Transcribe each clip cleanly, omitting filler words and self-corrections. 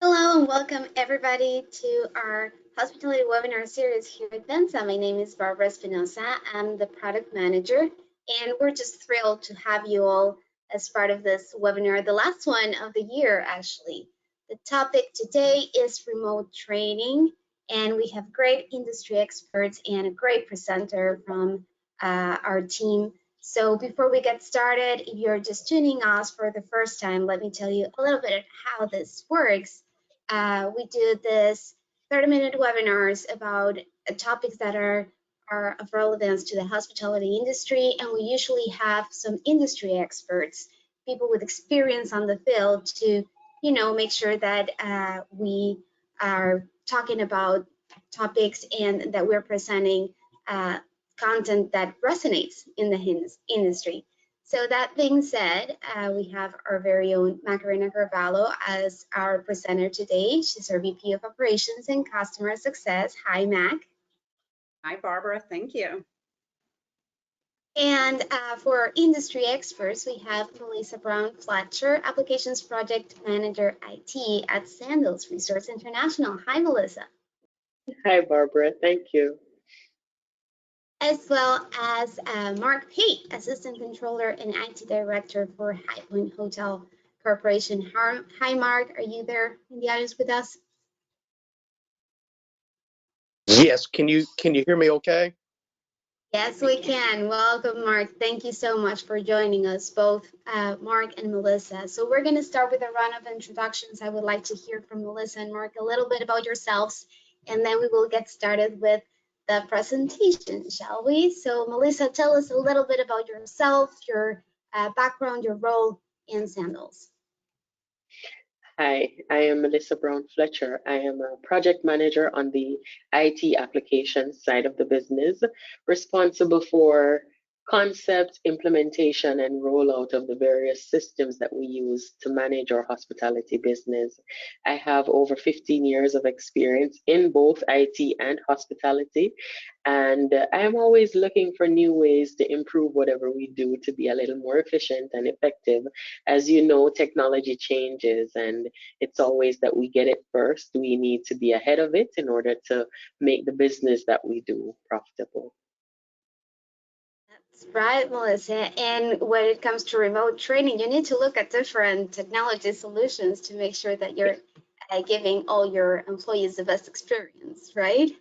Hello and welcome everybody to our hospitality webinar series here at Venza. My name is Barbara Espinosa. I'm the product manager, and we're just thrilled to have you all as part of this webinar, the last one of the year, actually. The topic today is remote training, and we have great industry experts and a great presenter from our team. So before we get started, if you're just tuning us for the first time, let me tell you a little bit how this works. We do this 30-minute webinars about topics that are of relevance to the hospitality industry, and we usually have some industry experts, people with experience on the field to, make sure that we are talking about topics and that we're presenting content that resonates in the industry. So that being said, we have our very own Macarena Carballo as our presenter today. She's our VP of Operations and Customer Success. Hi, Mac. Hi, Barbara. Thank you. And for our industry experts, we have Melissa Brown Fletcher, Applications Project Manager IT at Sandals Resorts International. Hi, Melissa. Hi, Barbara. Thank you. As well as Mark Pate, Assistant Controller and IT Director for Highpointe Hotel Corporation. Hi, Mark. Are you there in the audience with us? Yes. Can you hear me okay? Yes, we can. Welcome, Mark. Thank you so much for joining us, both Mark and Melissa. So we're going to start with a round of introductions. I would like to hear from Melissa and Mark a little bit about yourselves, and then we will get started with the presentation, shall we? So Melissa, tell us a little bit about yourself, your background, your role in Sandals. Hi, I am Melissa Brown Fletcher. I am a project manager on the IT applications side of the business, responsible for concept, implementation, and rollout of the various systems that we use to manage our hospitality business. I have over 15 years of experience in both IT and hospitality, and I am always looking for new ways to improve whatever we do to be a little more efficient and effective. As you know, technology changes, and it's always that we get it first. We need to be ahead of it in order to make the business that we do profitable. That's right, Melissa. And when it comes to remote training, you need to look at different technology solutions to make sure that you're giving all your employees the best experience, right?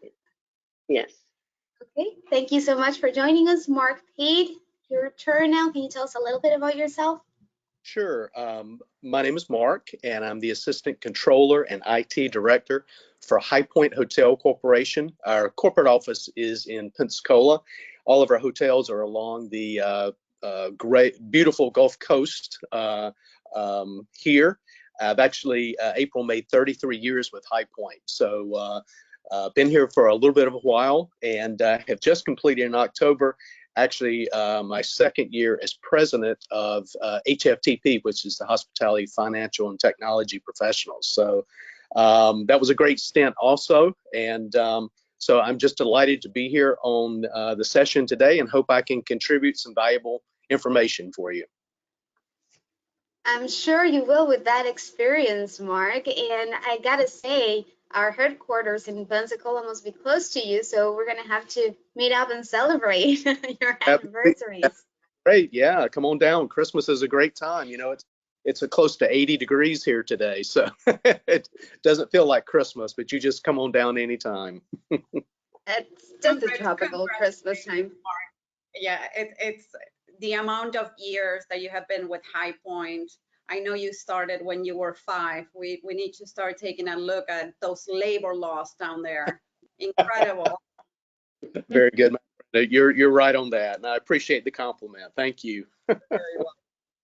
Yes. Okay, thank you so much for joining us. Mark Pate, your turn now. Can you tell us a little bit about yourself? Sure. My name is Mark, and I'm the Assistant Controller and IT Director for Highpointe Hotel Corporation. Our corporate office is in Pensacola. All of our hotels are along the great, beautiful Gulf Coast here. I've actually, April made 33 years with Highpointe. So been here for a little bit of a while, and have just completed in October actually my second year as president of HFTP, which is the Hospitality Financial and Technology Professionals. So that was a great stint also, and so I'm just delighted to be here on the session today and hope I can contribute some valuable information for you. I'm sure you will with that experience, Mark. And I gotta say, our headquarters in Pensacola must be close to you, so we're gonna have to meet up and celebrate your anniversaries. Great, yeah, come on down. Christmas is a great time. You know, it's close to 80 degrees here today, so it doesn't feel like Christmas, but you just come on down anytime. It's just a tropical Christmas time. Yeah, it's the amount of years that you have been with Highpointe. I know you started when you were 5. We need to start taking a look at those labor laws down there. Incredible. Very good. You're right on that, and I appreciate the compliment. Thank you. Very well.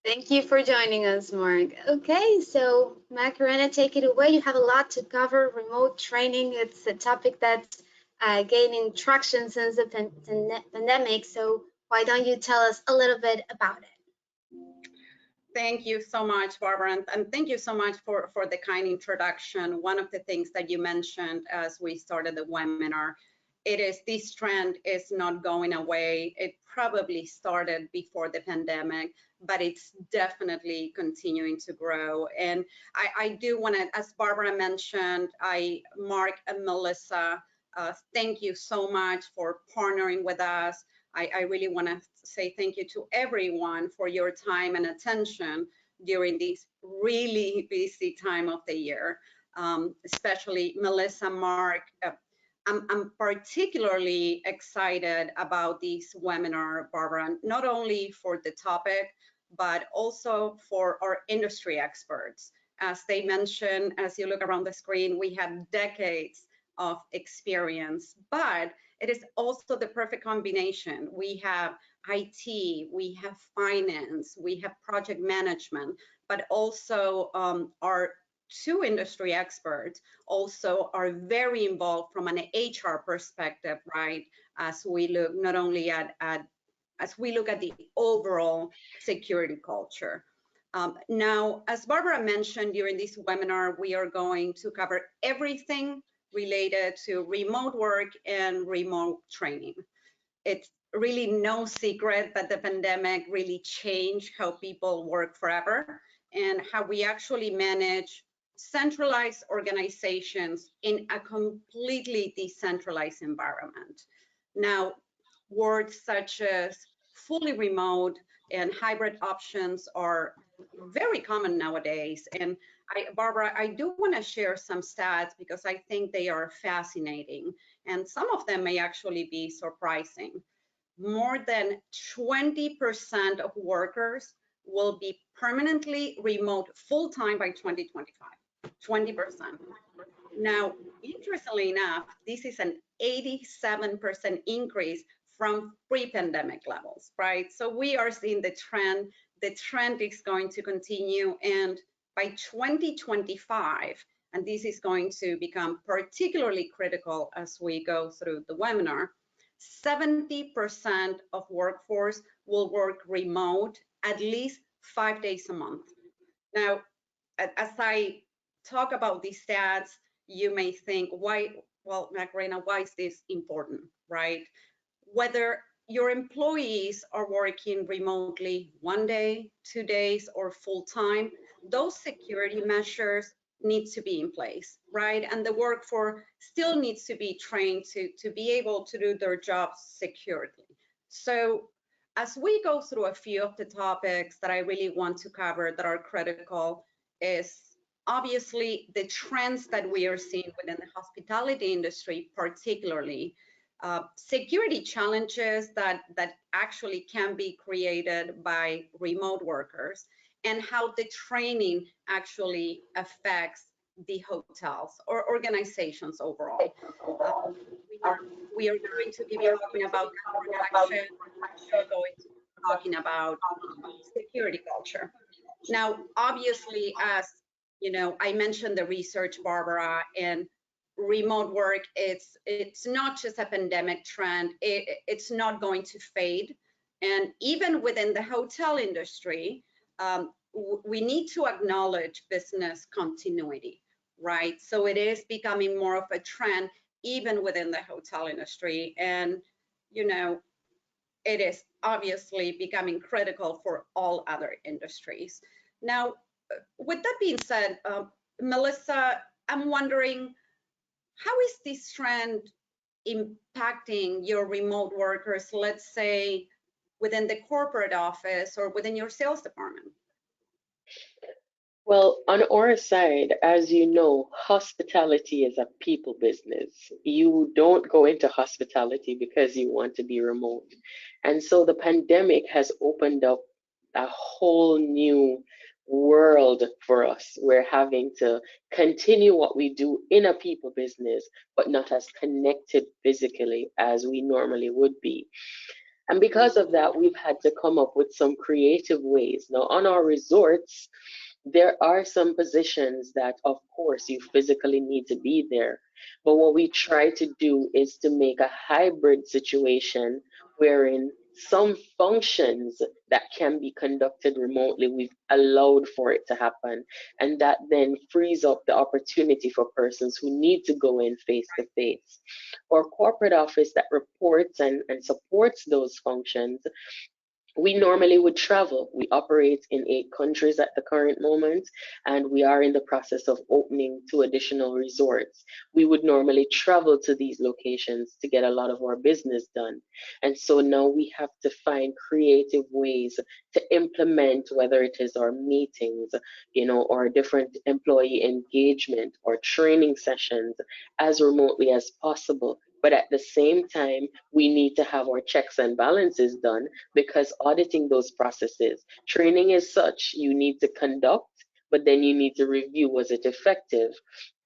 Thank you for joining us, Mark. Okay, so Macarena, take it away. You have a lot to cover. Remote training, it's a topic that's gaining traction since the pandemic. So why don't you tell us a little bit about it? Thank you so much, Barbara, and thank you so much for the kind introduction. One of the things that you mentioned as we started the webinar this trend is not going away. It probably started before the pandemic, but it's definitely continuing to grow. And I do want to, as Barbara mentioned, Mark and Melissa, thank you so much for partnering with us. I really want to say thank you to everyone for your time and attention during this really busy time of the year, especially Melissa, Mark. I'm particularly excited about this webinar, Barbara, not only for the topic, but also for our industry experts. As they mentioned, as you look around the screen, we have decades of experience, but it is also the perfect combination. We have IT, we have finance, we have project management, but also our two industry experts also are very involved from an HR perspective, right? As we look not only as we look at the overall security culture. Now, as Barbara mentioned during this webinar, we are going to cover everything related to remote work and remote training. It's really no secret that the pandemic really changed how people work forever and how we actually manage centralized organizations in a completely decentralized environment. Now, words such as fully remote and hybrid options are very common nowadays. And Barbara, I do want to share some stats because I think they are fascinating, and some of them may actually be surprising. More than 20% of workers will be permanently remote full-time by 2025. 20%. Now, interestingly enough, this is an 87% increase from pre-pandemic levels, right? So we are seeing the trend is going to continue, and by 2025, and this is going to become particularly critical as we go through the webinar, 70% of workforce will work remote at least 5 days a month. Now, as I talk about these stats, you may think, why, well, Macarena, why is this important, right? Whether your employees are working remotely 1 day, 2 days, or full-time, those security measures need to be in place, right? And the workforce still needs to be trained to be able to do their jobs securely. So as we go through a few of the topics that I really want to cover that are critical is obviously the trends that we are seeing within the hospitality industry, particularly security challenges that actually can be created by remote workers, and how the training actually affects the hotels or organizations overall. We are going to be talking about protection. We're going to be talking about security culture. Now, obviously, as you know, I mentioned the research, Barbara, and remote work, it's not just a pandemic trend. It's not going to fade. And even within the hotel industry, we need to acknowledge business continuity, right? So it is becoming more of a trend even within the hotel industry. And, you know, it is obviously becoming critical for all other industries. Now, with that being said, Melissa, I'm wondering, how is this trend impacting your remote workers, let's say, within the corporate office or within your sales department? Well, on our side, as you know, hospitality is a people business. You don't go into hospitality because you want to be remote. And so the pandemic has opened up a whole new world for us. We're having to continue what we do in a people business, but not as connected physically as we normally would be. And because of that, we've had to come up with some creative ways. Now, on our resorts, there are some positions that, of course, you physically need to be there. But what we try to do is to make a hybrid situation wherein some functions that can be conducted remotely, we've allowed for it to happen. And that then frees up the opportunity for persons who need to go in face to face. Or corporate office that reports and supports those functions, we normally would travel. We operate in 8 countries at the current moment, and we are in the process of opening 2 additional resorts. We would normally travel to these locations to get a lot of our business done. And so now we have to find creative ways to implement, whether it is our meetings, or different employee engagement or training sessions, as remotely as possible. But at the same time, we need to have our checks and balances done, because auditing those processes, training is such, you need to conduct, but then you need to review, was it effective?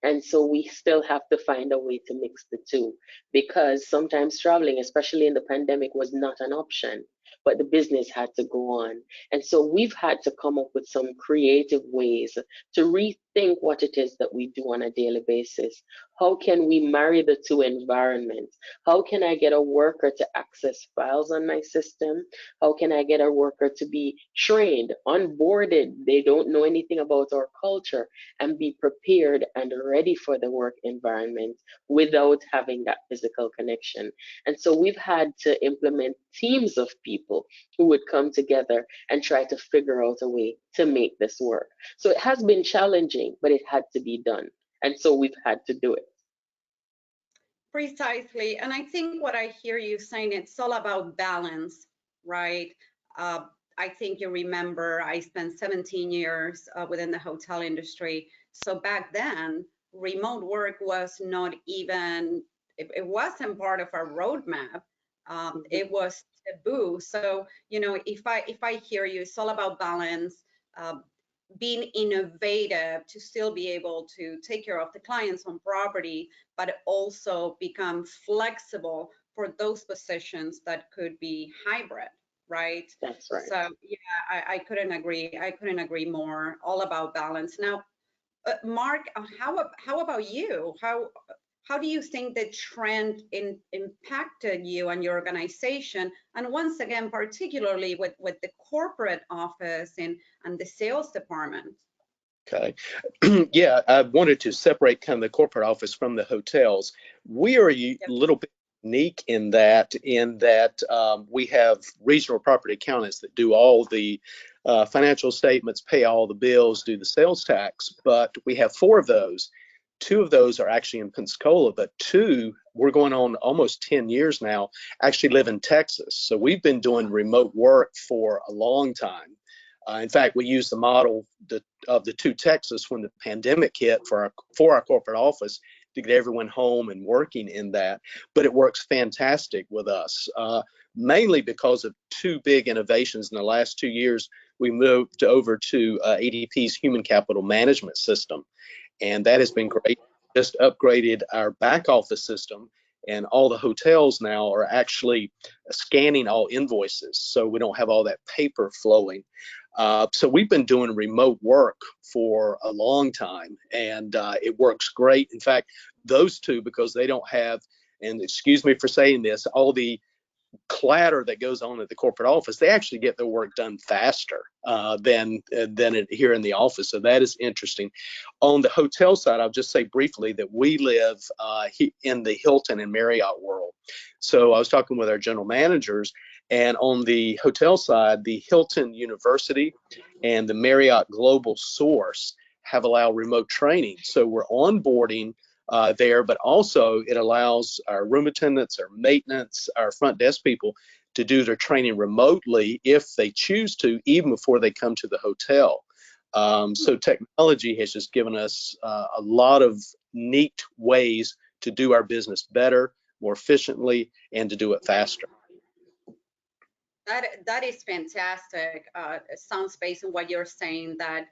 And so we still have to find a way to mix the two, because sometimes traveling, especially in the pandemic, was not an option, but the business had to go on. And so we've had to come up with some creative ways to rethink what it is that we do on a daily basis. How can we marry the two environments? How can I get a worker to access files on my system? How can I get a worker to be trained, onboarded? They don't know anything about our culture, and be prepared and ready for the work environment without having that physical connection. And so we've had to implement teams of people who would come together and try to figure out a way to make this work. So it has been challenging, but it had to be done. And so we've had to do it. Precisely. And I think what I hear you saying, it's all about balance, right? Uh, I think you remember I spent 17 years within the hotel industry. So back then, remote work was not even, it wasn't part of our roadmap. It was taboo. So, if I hear you, it's all about balance. Um, being innovative to still be able to take care of the clients on property, but also become flexible for those positions that could be hybrid, right? That's right. So yeah, I couldn't agree. I couldn't agree more. All about balance. Now, Mark, how about you? How do you think the trend impacted you and your organization? And once again, particularly with the corporate office and the sales department? Okay. Yeah, I wanted to separate kind of the corporate office from the hotels. We are a Yep. little bit unique in that we have regional property accountants that do all the financial statements, pay all the bills, do the sales tax, but we have 4 of those. 2 of those are actually in Pensacola, but 2, we're going on almost 10 years now, actually live in Texas. So we've been doing remote work for a long time. In fact, we used the model of the 2 Texas when the pandemic hit for our corporate office to get everyone home and working in that. But it works fantastic with us, mainly because of 2 big innovations in the last 2 years. We moved over to ADP's human capital management system, and that has been great. Just upgraded our back office system, and all the hotels now are actually scanning all invoices, so we don't have all that paper flowing. So we've been doing remote work for a long time, and it works great. In fact, those 2, because they don't have, and excuse me for saying this, all the clatter that goes on at the corporate office, they actually get their work done faster than here in the office. So that is interesting. On the hotel side, I'll just say briefly that we live in the Hilton and Marriott world. So I was talking with our general managers, and on the hotel side, the Hilton University and the Marriott Global Source have allowed remote training. So we're onboarding there, but also it allows our room attendants, our maintenance, our front desk people to do their training remotely if they choose to, even before they come to the hotel. So technology has just given us a lot of neat ways to do our business better, more efficiently, and to do it faster. That is fantastic. It sounds based on what you're saying that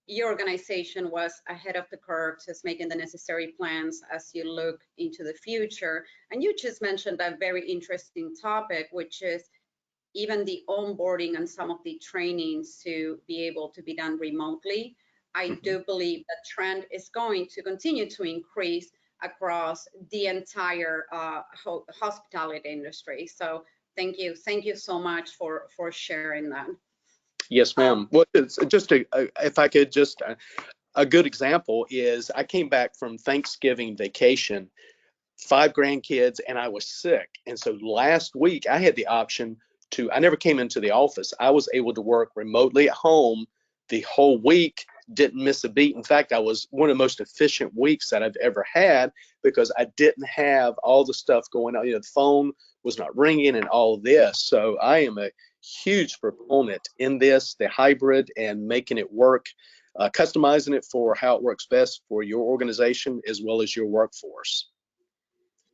your organization was ahead of the curve, just making the necessary plans as you look into the future. And you just mentioned a very interesting topic, which is even the onboarding and some of the trainings to be able to be done remotely. I do believe that trend is going to continue to increase across the entire hospitality industry. So Thank you. Thank you so much for sharing that. Yes, ma'am. Well, it's just if I could just a good example is I came back from Thanksgiving vacation, 5 grandkids, and I was sick. And so last week I had the option to, I never came into the office. I was able to work remotely at home the whole week, didn't miss a beat. In fact, I was one of the most efficient weeks that I've ever had because I didn't have all the stuff going on. You know, the phone was not ringing and all of this. So I am a huge proponent in this, the hybrid and making it work, customizing it for how it works best for your organization as well as your workforce.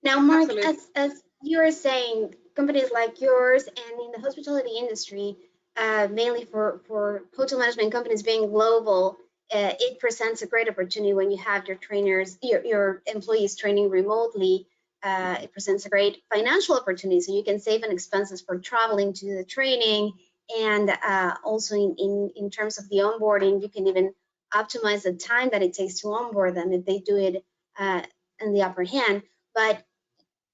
Now, Mark, Absolutely. as you are saying, companies like yours and in the hospitality industry, mainly for hotel management companies being global, it presents a great opportunity when you have your trainers, your employees training remotely. It presents a great financial opportunity, so you can save on expenses for traveling to the training, and also in terms of the onboarding, you can even optimize the time that it takes to onboard them if they do it in the upper hand. But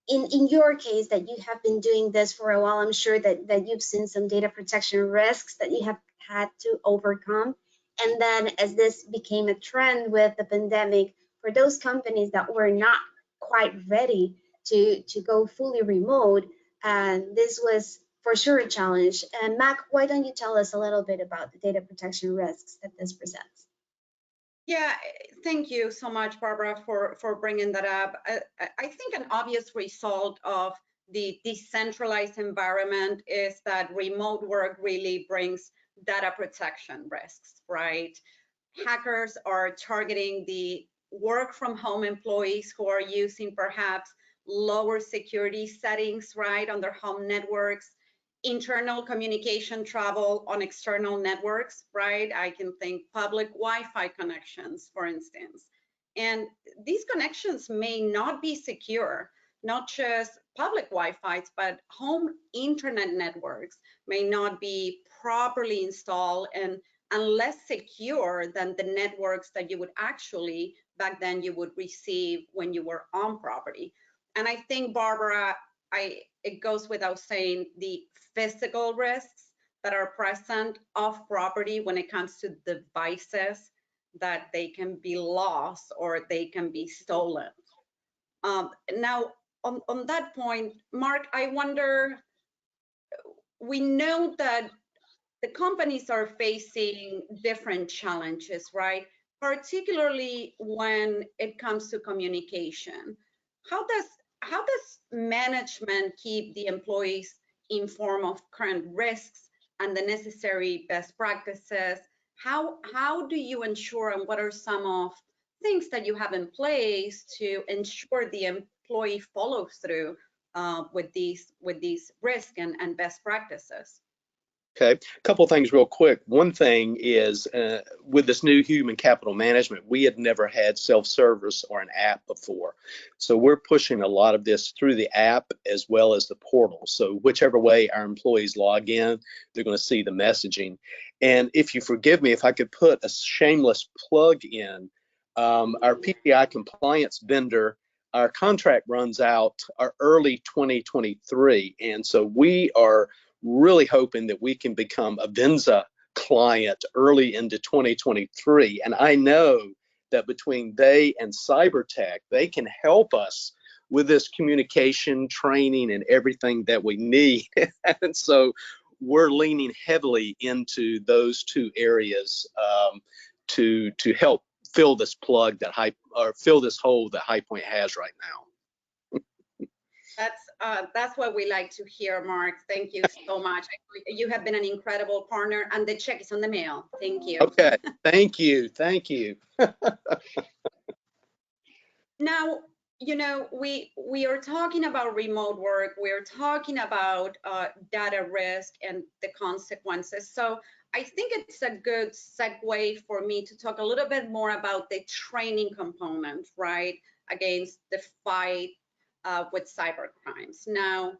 in your case, that you have been doing this for a while, I'm sure that you've seen some data protection risks that you have had to overcome. And then as this became a trend with the pandemic, for those companies that were not quite ready to go fully remote, this was for sure a challenge. And Mac, why don't you tell us a little bit about the data protection risks that this presents? Yeah, thank you so much, Barbara, for bringing that up. I think an obvious result of the decentralized environment is that remote work really brings data protection risks, right? Hackers are targeting the work from home employees who are using perhaps lower security settings, right, on their home networks, internal communication travel on external networks, right? I can think public Wi-Fi connections, for instance. And these connections may not be secure, not just public Wi-Fis, but home internet networks may not be properly installed and less secure than the networks that you would actually, back then, you would receive when you were on property. And I think, Barbara, it goes without saying the physical risks that are present off property when it comes to devices, that they can be lost or they can be stolen. Now, on that point, Mark, I wonder, we know that the companies are facing different challenges, right? Particularly when it comes to communication. How does management keep the employees informed of current risks and the necessary best practices? How do you ensure, and what are some of things that you have in place to ensure the employee follows through with these risks and best practices? Okay, a couple of things real quick. One thing is with this new human capital management, we had never had self-service or an app before. So we're pushing a lot of this through the app as well as the portal. So whichever way our employees log in, they're going to see the messaging. And if you forgive me, if I could put a shameless plug in, our PCI compliance vendor, our contract runs out early 2023. And so we are really hoping that we can become a Venza client early into 2023. And I know that between they and Cybertech, they can help us with this communication, training, and everything that we need. And so we're leaning heavily into those two areas to help fill this plug that fill this hole that Highpointe has right now. That's what we like to hear, Mark. Thank you so much. You have been an incredible partner, and the check is on the mail. Thank you. Okay, thank you, thank you. Now, you know, we are talking about remote work. We're talking about data risk and the consequences. So I think it's a good segue for me to talk a little bit more about the training component, right, against the fight with cyber crimes. Now,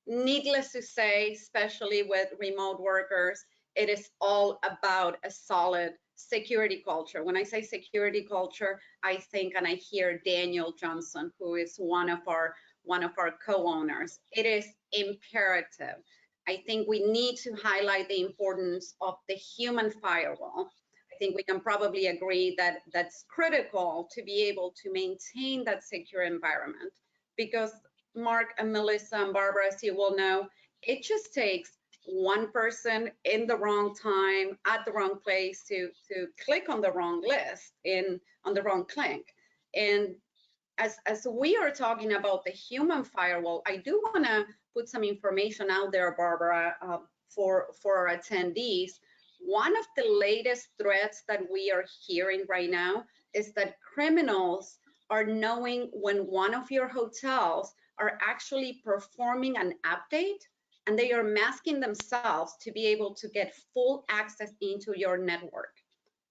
needless to say, especially with remote workers, it is all about a solid security culture. When I say security culture, I think and I hear Daniel Johnson, who is one of our one of our co-owners. It is imperative. I think we need to highlight the importance of the human firewall. I think we can probably agree that that's critical to be able to maintain that secure environment, because Mark and Melissa and Barbara, as you will know, it just takes one person in the wrong time at the wrong place to click on the wrong list on the wrong link. And as we are talking about the human firewall, I do want to put some information out there, Barbara, for our attendees. One of the latest threats that we are hearing right now is that criminals are knowing when one of your hotels are actually performing an update, and they are masking themselves to be able to get full access into your network,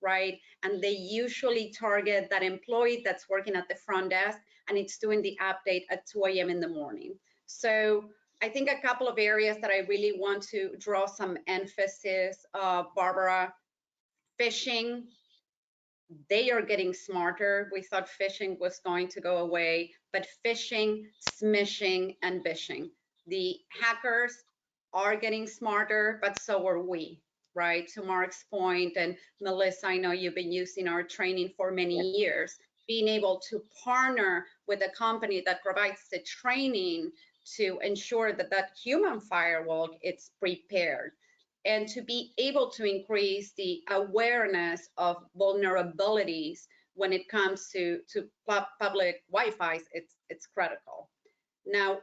right? And they usually target that employee that's working at the front desk, and it's doing the update at 2 a.m. in the morning. So I think a couple of areas that I really want to draw some emphasis, Barbara, phishing. They are getting smarter. We thought phishing was going to go away, but phishing, smishing, and bishing. The hackers are getting smarter, but so are we, right? To Mark's point, and Melissa, I know you've been using our training for many years, being able to partner with a company that provides the training to ensure that that human firewall is prepared, and to be able to increase the awareness of vulnerabilities when it comes to public Wi-Fi, it's critical. Now,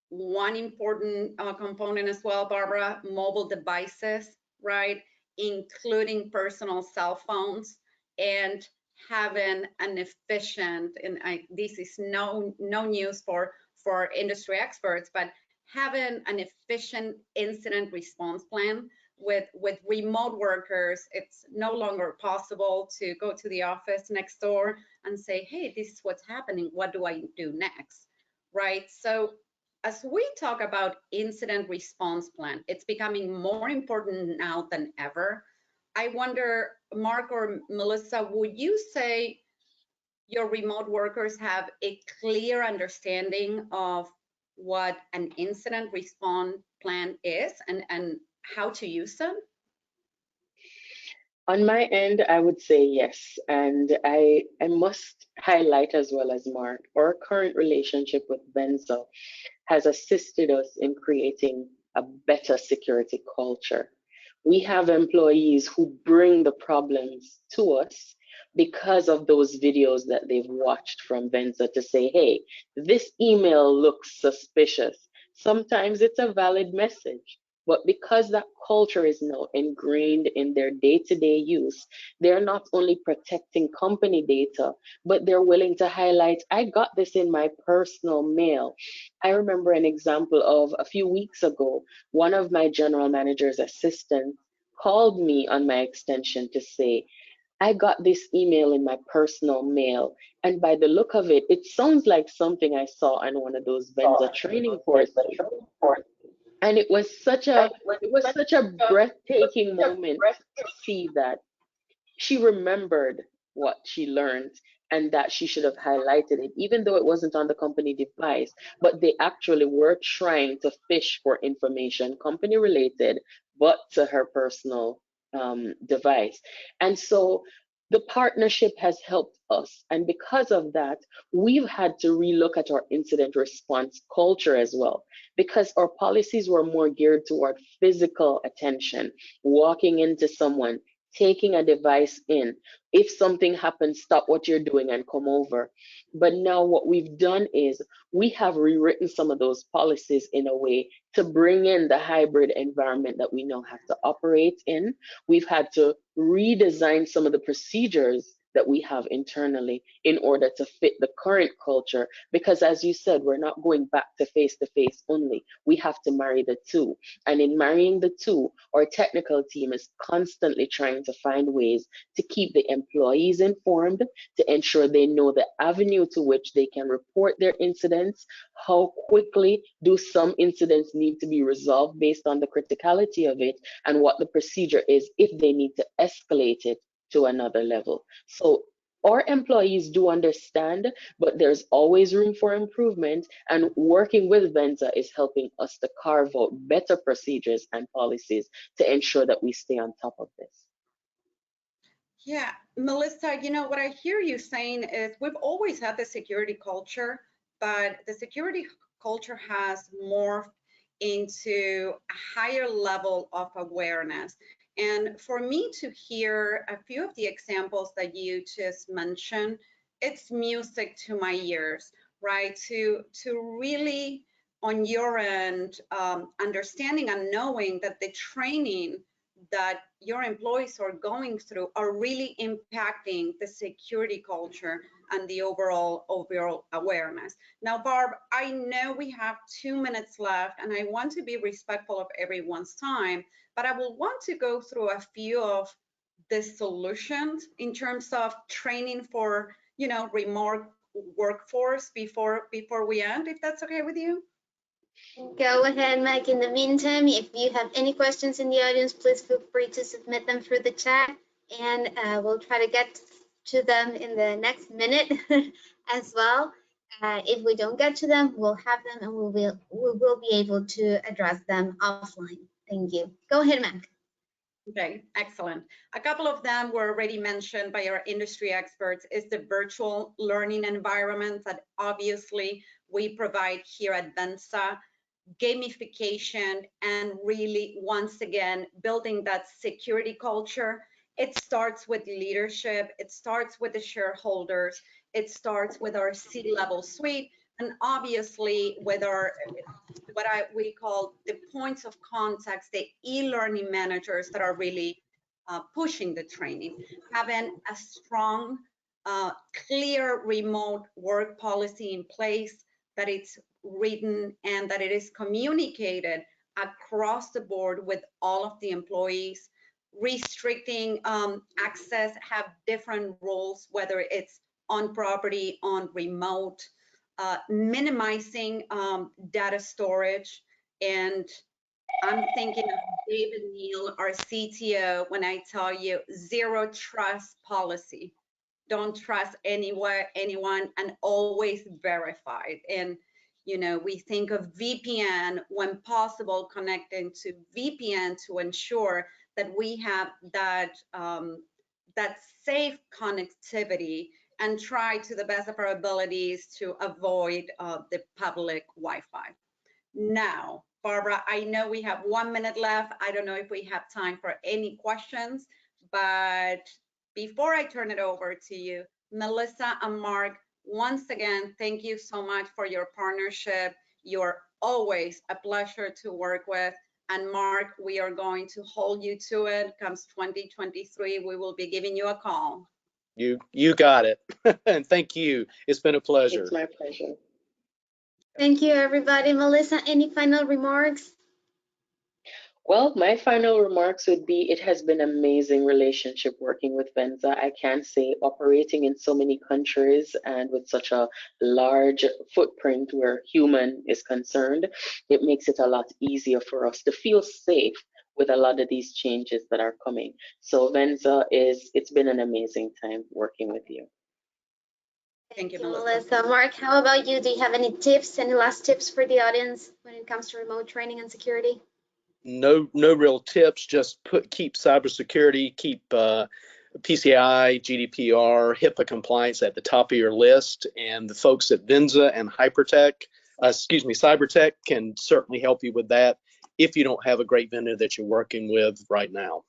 one important component as well, Barbara, mobile devices, right? Including personal cell phones, and having an efficient, and this is no news for industry experts, but having an efficient incident response plan. With remote workers, it's no longer possible to go to the office next door and say, hey, this is what's happening, what do I do next, right? So as we talk about incident response plan, it's becoming more important now than ever. I wonder, Mark or Melissa, would you say your remote workers have a clear understanding of what an incident response plan is and how to use them? On my end, I would say yes. And I must highlight as well as Mark, our current relationship with Venza has assisted us in creating a better security culture. We have employees who bring the problems to us because of those videos that they've watched from Venza to say, hey, this email looks suspicious. Sometimes it's a valid message. But because that culture is now ingrained in their day-to-day use, they're not only protecting company data, but they're willing to highlight, I got this in my personal mail. I remember an example of a few weeks ago, one of my general manager's assistants called me on my extension to say, I got this email in my personal mail. And by the look of it, it sounds like something I saw on one of those Venza training courses. And it was such a breathtaking moment to see that she remembered what she learned and that she should have highlighted it, even though it wasn't on the company device. But they actually were trying to fish for information, company related, but to her personal device. And so the partnership has helped us. And because of that, we've had to relook at our incident response culture as well, because our policies were more geared toward physical attention, walking into someone, taking a device in. If something happens, stop what you're doing and come over. But now what we've done is we have rewritten some of those policies in a way to bring in the hybrid environment that we now have to operate in. We've had to redesign some of the procedures that we have internally in order to fit the current culture, because as you said, we're not going back to face only. We have to marry the two. And in marrying the two, our technical team is constantly trying to find ways to keep the employees informed, to ensure they know the avenue to which they can report their incidents, how quickly do some incidents need to be resolved based on the criticality of it, and what the procedure is if they need to escalate it to another level. So Our employees do understand, but there's always room for improvement. And working with Venza is helping us to carve out better procedures and policies to ensure that we stay on top of this. Yeah, Melissa, you know, what I hear you saying is we've always had the security culture, but the security culture has morphed into a higher level of awareness. And for me to hear a few of the examples that you just mentioned, it's music to my ears, right? To really on your end, understanding and knowing that the training that your employees are going through are really impacting the security culture and the overall awareness. Now, Barb, I know we have 2 minutes left and I want to be respectful of everyone's time, but I will want to go through a few of the solutions in terms of training for, you know, remote workforce before we end, if that's okay with you. Go ahead, Mike. In the meantime, if you have any questions in the audience, please feel free to submit them through the chat, and we'll try to get to them in the next minute as well. If we don't get to them, we'll have them, and we will be able to address them offline. Thank you. Go ahead, Mac. Okay, excellent. A couple of them were already mentioned by our industry experts, is the virtual learning environment that obviously we provide here at Venza. Gamification, and really, once again, building that security culture. It starts with leadership, it starts with the shareholders, it starts with our C-level suite, and obviously with our we call the points of contact, the e-learning managers that are really pushing the training. Having a strong, clear remote work policy in place, that it's written and that it is communicated across the board with all of the employees. Restricting access, have different rules, whether it's on property, on remote, minimizing data storage. And I'm thinking of David Neal, our CTO, when I tell you zero trust policy. Don't trust anyone, and always verified. And you know, we think of VPN when possible, connecting to VPN to ensure that we have that that safe connectivity, and try to the best of our abilities to avoid the public Wi-Fi. Now, Barbara, I know we have 1 minute left. I don't know if we have time for any questions, but before I turn it over to you, Melissa and Mark, once again, thank you so much for your partnership. You're always a pleasure to work with. And Mark, we are going to hold you to it. Comes 2023, we will be giving you a call. You got it. And thank you. It's been a pleasure. It's my pleasure. Thank you, everybody. Melissa, any final remarks? Well, my final remarks would be it has been an amazing relationship working with Venza. I can say operating in so many countries and with such a large footprint where human is concerned, it makes it a lot easier for us to feel safe with a lot of these changes that are coming. So Venza, it's been an amazing time working with you. Thank you, Melissa. Mark, how about you? Do you have any tips, any last tips for the audience when it comes to remote training and security? No real tips. Just keep cybersecurity, keep PCI, GDPR, HIPAA compliance at the top of your list. And the folks at Venza and Cybertech can certainly help you with that if you don't have a great vendor that you're working with right now.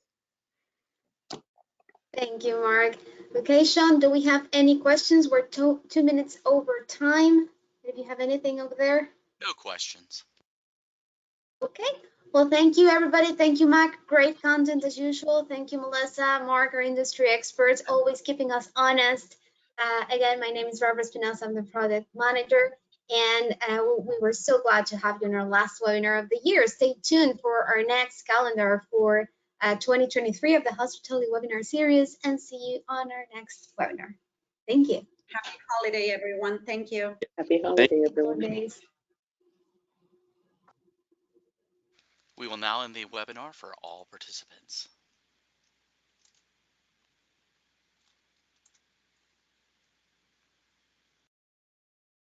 Thank you, Mark. Okay, Sean, do we have any questions? We're 2 minutes over time. If you have anything over there? No questions. Okay. Well, thank you, everybody. Thank you, Mac. Great content as usual. Thank you, Melissa, Mark, our industry experts, always keeping us honest. Again, my name is Barbara Espinosa. I'm the product manager. And we were so glad to have you in our last webinar of the year. Stay tuned for our next calendar for 2023 of the Hospitality Webinar Series, and see you on our next webinar. Thank you. Happy holiday, everyone. Thank you. Happy holiday, everyone. Holidays. We will now end the webinar for all participants.